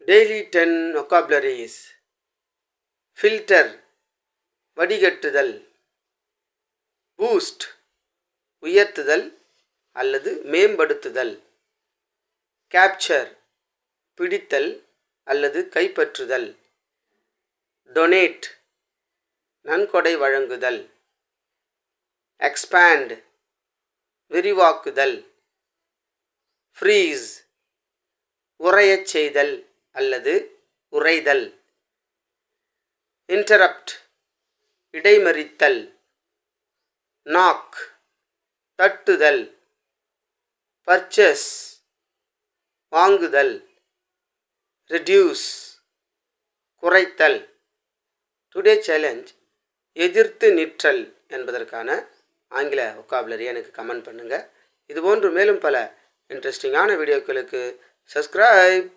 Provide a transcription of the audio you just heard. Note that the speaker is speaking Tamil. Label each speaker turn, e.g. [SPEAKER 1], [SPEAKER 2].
[SPEAKER 1] Daily 10 vocabularies. Filter வடிகட்டுதல். பூஸ்ட் உயர்த்துதல் அல்லது மேம்படுத்துதல். கேப்சர் பிடித்தல் அல்லது கைப்பற்றுதல். டொனேட் நன்கொடை வழங்குதல். எக்ஸ்பேண்ட் விரிவாக்குதல். ஃப்ரீஸ் உறையச் செய்தல் அல்லது உறைதல். இன்டரப்ட் இடைமறித்தல். நாக் தட்டுதல். பர்ச்சேஸ் வாங்குதல். ரெடியூஸ் குறைத்தல். டுடே சேலஞ்ச் எதிர்த்து நிற்றல் என்பதற்கான ஆங்கில vocabulary எனக்கு கமெண்ட் பண்ணுங்கள். இதுபோன்று மேலும் பல இன்ட்ரெஸ்டிங்கான வீடியோக்களுக்கு சப்ஸ்கிரைப்.